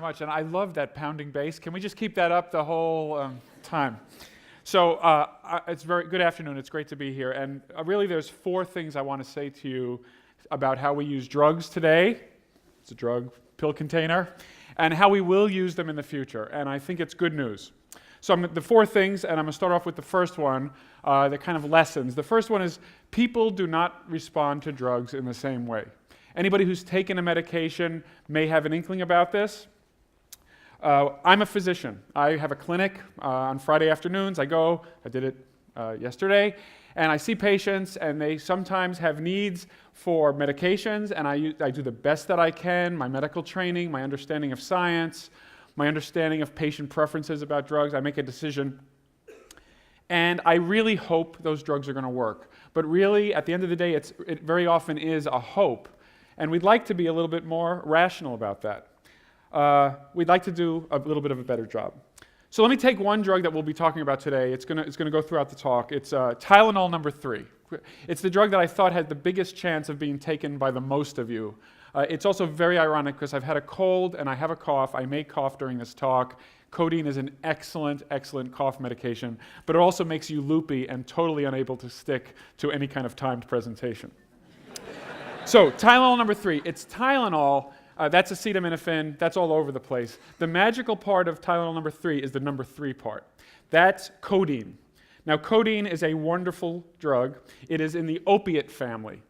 much. And I love that pounding bass. Can we just keep that up the whole time? So it's very good afternoon. It's great to be here. And really, there's 4 things I want to say to you about how we use drugs today. It's a drug pill container. And how we will use them in the future. And I think it's good news. So the 4 things, and I'm going to start off with the first one, the kind of lessons. The first one is people do not respond to drugs in the same way. Anybody who's taken a medication may have an inkling about this. I'm a physician. I have a clinic on Friday afternoons. I did it yesterday, and I see patients, and they sometimes have needs for medications, and I do the best that I can, my medical training, my understanding of science, my understanding of patient preferences about drugs. I make a decision, and I really hope those drugs are going to work. But really, at the end of the day, it very often is a hope. And we'd like to be a little bit more rational about that. We'd like to do a little bit of a better job. So let me take one drug that we'll be talking about today. It's going to go throughout the talk. It's Tylenol number 3. It's the drug that I thought had the biggest chance of being taken by the most of you. It's also very ironic because I've had a cold and I have a cough. I may cough during this talk. Codeine is an excellent, excellent cough medication, but it also makes you loopy and totally unable to stick to any kind of timed presentation. So, Tylenol number 3, it's Tylenol, that's acetaminophen, that's all over the place. The magical part of Tylenol number 3 is the number 3 part. That's codeine. Now, codeine is a wonderful drug. It is in the opiate family.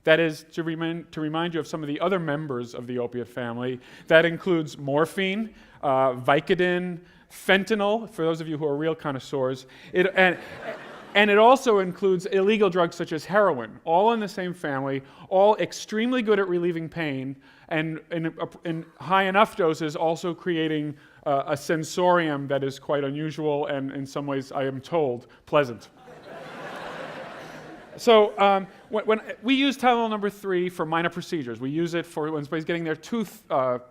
That is, to remind you of some of the other members of the opiate family, that includes morphine, Vicodin, fentanyl, for those of you who are real connoisseurs, and it also includes illegal drugs such as heroin, all in the same family, all extremely good at relieving pain, and in high enough doses also creating a sensorium that is quite unusual and in some ways, I am told, pleasant. So when we use Tylenol number 3 for minor procedures. We use it for when somebody's getting their tooth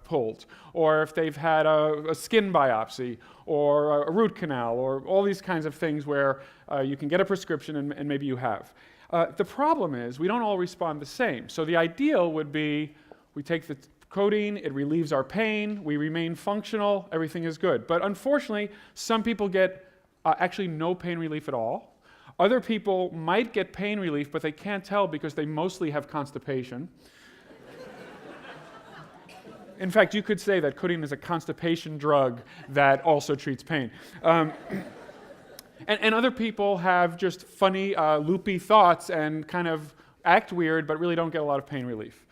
pulled, or if they've had a skin biopsy, or a root canal, or all these kinds of things where you can get a prescription and maybe you have. The problem is we don't all respond the same. So the ideal would be we take the codeine, it relieves our pain, we remain functional, everything is good. But unfortunately, some people get actually no pain relief at all. Other people might get pain relief, but they can't tell because they mostly have constipation. In fact, you could say that codeine is a constipation drug that also treats pain. And other people have just funny, loopy thoughts and kind of act weird, but really don't get a lot of pain relief.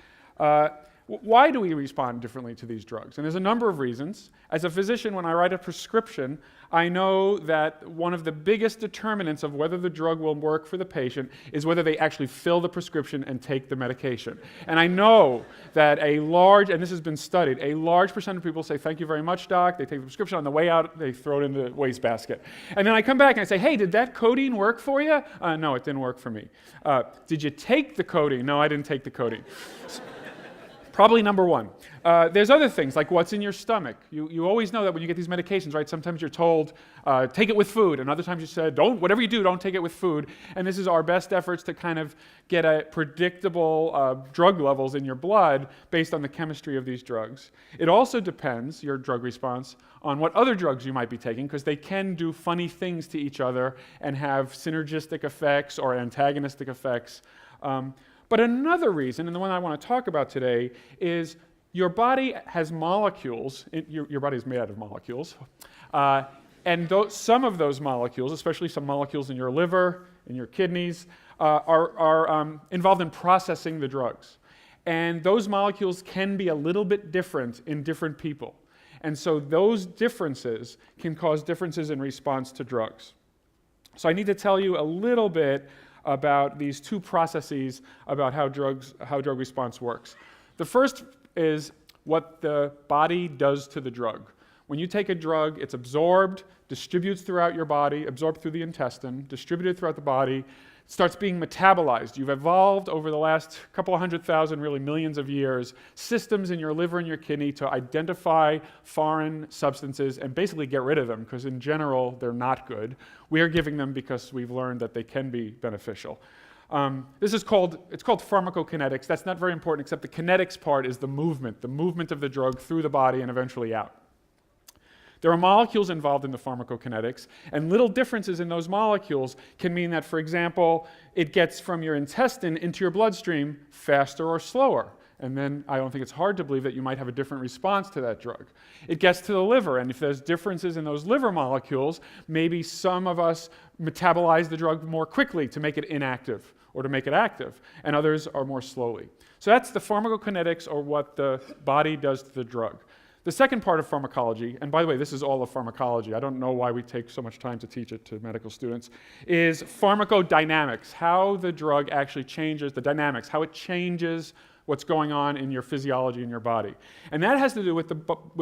Why do we respond differently to these drugs? And there's a number of reasons. As a physician, when I write a prescription, I know that one of the biggest determinants of whether the drug will work for the patient is whether they actually fill the prescription and take the medication. And I know that and this has been studied, a large percent of people say, "Thank you very much, doc." They take the prescription. On the way out, they throw it in the wastebasket. And then I come back and I say, "Hey, did that codeine work for you?" No, it didn't work for me. Did you take the codeine? No, I didn't take the codeine. Probably number 1. There's other things, like what's in your stomach. You always know that when you get these medications, right? Sometimes you're told, take it with food, and other times you said, whatever you do, don't take it with food. And this is our best efforts to kind of get a predictable drug levels in your blood based on the chemistry of these drugs. It also depends, your drug response, on what other drugs you might be taking, because they can do funny things to each other and have synergistic effects or antagonistic effects. But another reason, and the one I want to talk about today, is your body has molecules. Your body is made out of molecules. And some of those molecules, especially some molecules in your liver, in your kidneys, are involved in processing the drugs. And those molecules can be a little bit different in different people. And so those differences can cause differences in response to drugs. So I need to tell you a little bit about these 2 processes about how drug response works. The first is what the body does to the drug. When you take a drug, it's absorbed, distributes throughout your body, absorbed through the intestine, distributed throughout the body, starts being metabolized. You've evolved over the last couple of 100,000, really millions of years, systems in your liver and your kidney to identify foreign substances and basically get rid of them, because in general, they're not good. We are giving them because we've learned that they can be beneficial. It's called pharmacokinetics. That's not very important, except the kinetics part is the movement of the drug through the body and eventually out. There are molecules involved in the pharmacokinetics, and little differences in those molecules can mean that, for example, it gets from your intestine into your bloodstream faster or slower. And then I don't think it's hard to believe that you might have a different response to that drug. It gets to the liver, and if there's differences in those liver molecules, maybe some of us metabolize the drug more quickly to make it inactive or to make it active, and others are more slowly. So that's the pharmacokinetics, or what the body does to the drug. The second part of pharmacology, and by the way, this is all of pharmacology, I don't know why we take so much time to teach it to medical students, is pharmacodynamics, how the drug actually changes the dynamics, how it changes what's going on in your physiology in your body. And that has to do with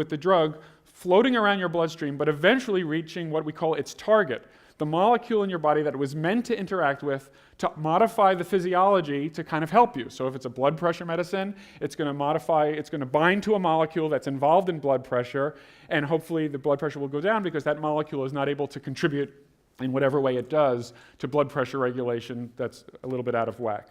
the drug floating around your bloodstream, but eventually reaching what we call its target, the molecule in your body that it was meant to interact with to modify the physiology to kind of help you. So if it's a blood pressure medicine, it's going to bind to a molecule that's involved in blood pressure, and hopefully the blood pressure will go down because that molecule is not able to contribute in whatever way it does to blood pressure regulation that's a little bit out of whack.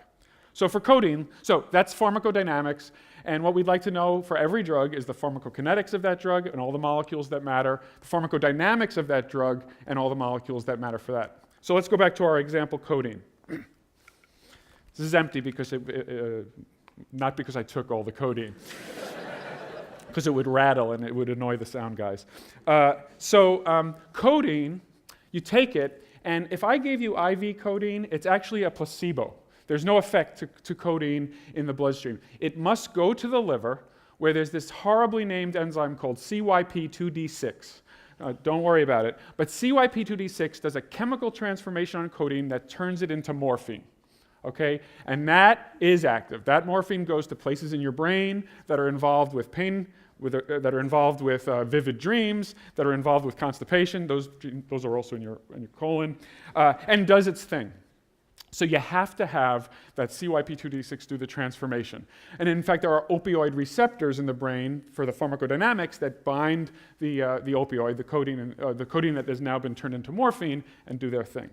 So for codeine, that's pharmacodynamics, and what we'd like to know for every drug is the pharmacokinetics of that drug and all the molecules that matter, the pharmacodynamics of that drug and all the molecules that matter for that. So let's go back to our example, codeine. This is empty because not because I took all the codeine, because it would rattle and it would annoy the sound guys. Codeine, you take it, and if I gave you IV codeine, it's actually a placebo. There's no effect to codeine in the bloodstream. It must go to the liver, where there's this horribly named enzyme called CYP2D6. Don't worry about it. But CYP2D6 does a chemical transformation on codeine that turns it into morphine. Okay? And that is active. That morphine goes to places in your brain that are involved with pain, that are involved with vivid dreams, that are involved with constipation. Those are also in your colon, and does its thing. So you have to have that CYP2D6 do the transformation. And in fact, there are opioid receptors in the brain for the pharmacodynamics that bind the opioid, the codeine that has now been turned into morphine, and do their thing.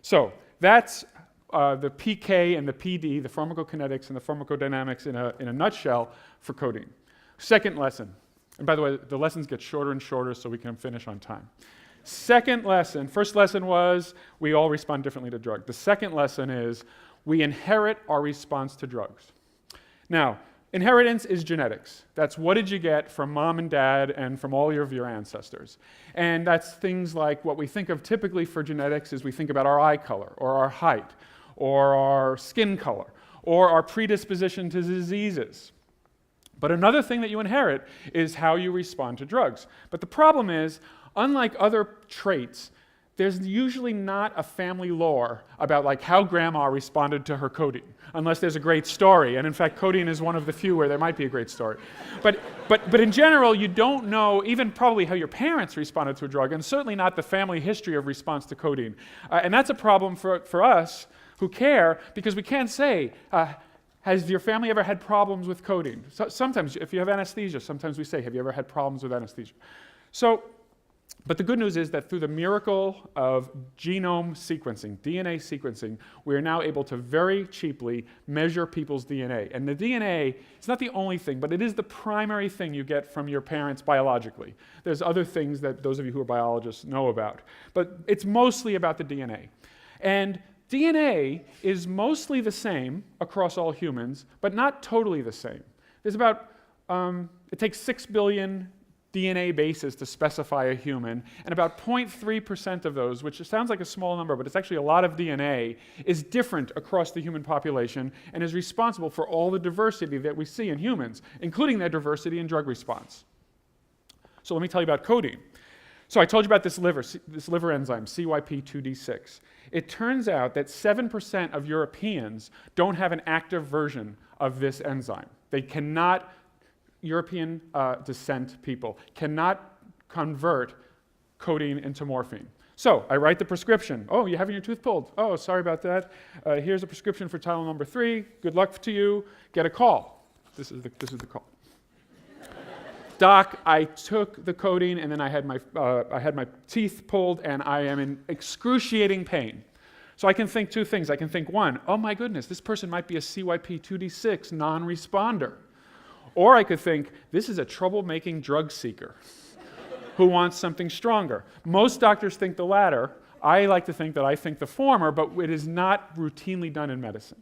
So that's the PK and the PD, the pharmacokinetics and the pharmacodynamics in a nutshell for codeine. Second lesson, and by the way, the lessons get shorter and shorter so we can finish on time. Second lesson, first lesson was we all respond differently to drugs. The second lesson is we inherit our response to drugs. Now, inheritance is genetics. That's what did you get from mom and dad and from all of your ancestors. And that's things like what we think of typically for genetics is we think about our eye color or our height or our skin color or our predisposition to diseases. But another thing that you inherit is how you respond to drugs. But the problem is, unlike other traits, there's usually not a family lore about like how grandma responded to her codeine, unless there's a great story. And in fact, codeine is one of the few where there might be a great story. But in general, you don't know even probably how your parents responded to a drug, and certainly not the family history of response to codeine. And that's a problem for us who care, because we can't say, has your family ever had problems with codeine? So sometimes, if you have anesthesia, sometimes we say, have you ever had problems with anesthesia? But the good news is that through the miracle of genome sequencing, DNA sequencing, we are now able to very cheaply measure people's DNA. And the DNA is not the only thing, but it is the primary thing you get from your parents biologically. There's other things that those of you who are biologists know about. But it's mostly about the DNA. And DNA is mostly the same across all humans, but not totally the same. There's about, it takes 6 billion DNA bases to specify a human, and about 0.3% of those, which sounds like a small number, but it's actually a lot of DNA, is different across the human population and is responsible for all the diversity that we see in humans, including their diversity in drug response. So let me tell you about codeine. So I told you about this liver enzyme, CYP2D6. It turns out that 7% of Europeans don't have an active version of this enzyme. They cannot, European descent people, cannot convert codeine into morphine. So I write the prescription. Oh, you're having your tooth pulled. Oh, sorry about that. Here's a prescription for Tylenol number 3. Good luck to you. Get a call. This is the call. Doc, I took the codeine and then I had my teeth pulled and I am in excruciating pain. So I can think two things. I can think, one, oh my goodness, this person might be a CYP2D6 non-responder. Or I could think, this is a troublemaking drug seeker who wants something stronger. Most doctors think the latter. I like to think that I think the former, but it is not routinely done in medicine.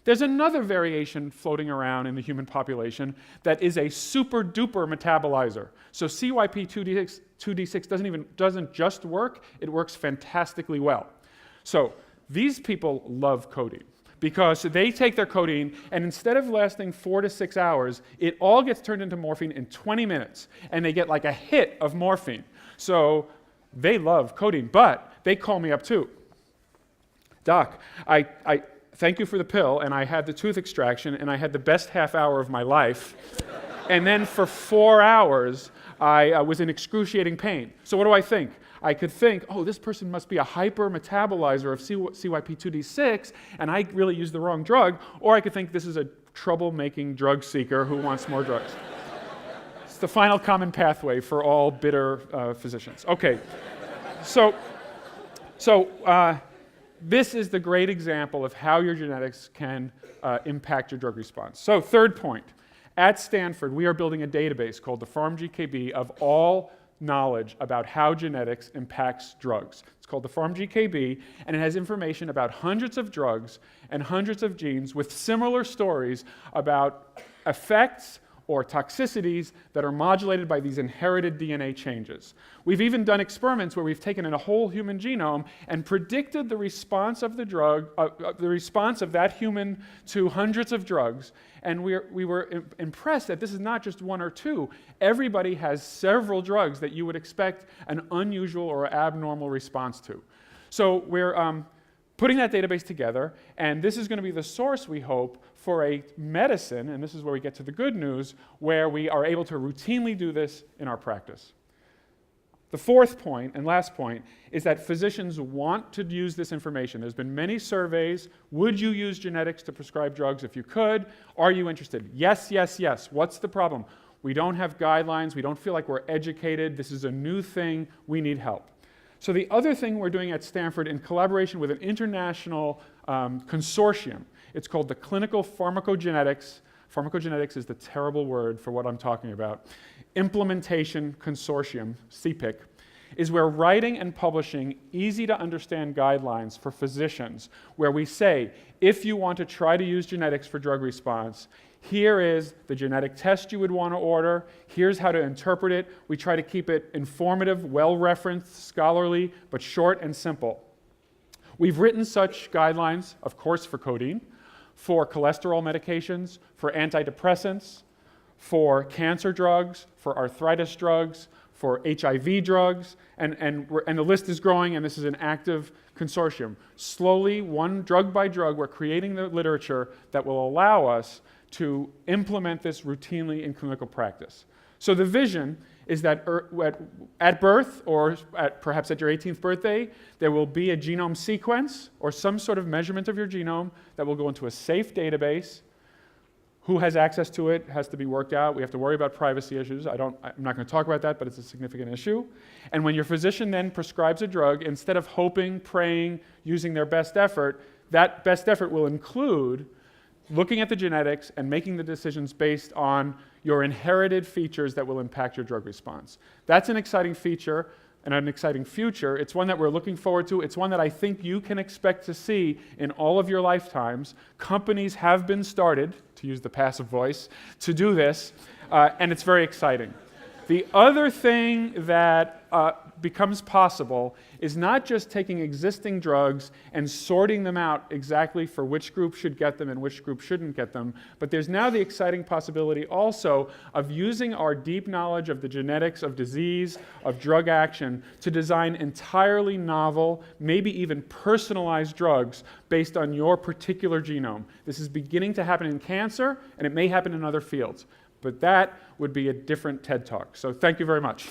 There's another variation floating around in the human population that is a super-duper metabolizer. So CYP2D6 doesn't just work, it works fantastically well. So these people love codeine because they take their codeine and instead of lasting 4 to 6 hours, it all gets turned into morphine in 20 minutes and they get like a hit of morphine. So they love codeine, but they call me up too. Doc, I thank you for the pill, and I had the tooth extraction, and I had the best half hour of my life. And then for 4 hours, I was in excruciating pain. So what do I think? I could think, oh, this person must be a hyper-metabolizer of CYP2D6, and I really used the wrong drug. Or I could think this is a trouble-making drug seeker who wants more drugs. It's the final common pathway for all bitter physicians. Okay, so this is the great example of how your genetics can impact your drug response. So third point, at Stanford, we are building a database called the PharmGKB of all knowledge about how genetics impacts drugs. It's called the PharmGKB, and it has information about hundreds of drugs and hundreds of genes with similar stories about effects or toxicities that are modulated by these inherited DNA changes. We've even done experiments where we've taken in a whole human genome and predicted the response of the drug, the response of that human to hundreds of drugs, and we were impressed that this is not just one or two. Everybody has several drugs that you would expect an unusual or abnormal response to. So we're putting that database together, and this is going to be the source, we hope, for a medicine, and this is where we get to the good news, where we are able to routinely do this in our practice. The fourth point and last point is that physicians want to use this information. There's been many surveys. Would you use genetics to prescribe drugs if you could? Are you interested? Yes, yes, yes. What's the problem? We don't have guidelines. We don't feel like we're educated. This is a new thing. We need help. So the other thing we're doing at Stanford in collaboration with an international consortium, it's called the Clinical Pharmacogenetics. Pharmacogenetics is the terrible word for what I'm talking about. Implementation Consortium, CPIC, is where writing and publishing easy-to-understand guidelines for physicians, where we say, if you want to try to use genetics for drug response, here is the genetic test you would want to order. Here's how to interpret it. We try to keep it informative, well-referenced, scholarly, but short and simple. We've written such guidelines, of course, for codeine, for cholesterol medications, for antidepressants, for cancer drugs, for arthritis drugs, for HIV drugs, and the list is growing, and this is an active consortium. Slowly, one drug by drug, we're creating the literature that will allow us to implement this routinely in clinical practice. So the vision is that at birth, or perhaps at your 18th birthday, there will be a genome sequence or some sort of measurement of your genome that will go into a safe database. Who has access to it has to be worked out. We have to worry about privacy issues. I'm not going to talk about that, but it's a significant issue. And when your physician then prescribes a drug, instead of hoping, praying, using their best effort, that best effort will include looking at the genetics and making the decisions based on your inherited features that will impact your drug response. That's an exciting feature and an exciting future. It's one that we're looking forward to. It's one that I think you can expect to see in all of your lifetimes. Companies have been started, to use the passive voice, to do this, and it's very exciting. The other thing that becomes possible is not just taking existing drugs and sorting them out exactly for which group should get them and which group shouldn't get them, but there's now the exciting possibility also of using our deep knowledge of the genetics of disease, of drug action, to design entirely novel, maybe even personalized drugs based on your particular genome. This is beginning to happen in cancer, and it may happen in other fields. But that would be a different TED Talk. So thank you very much.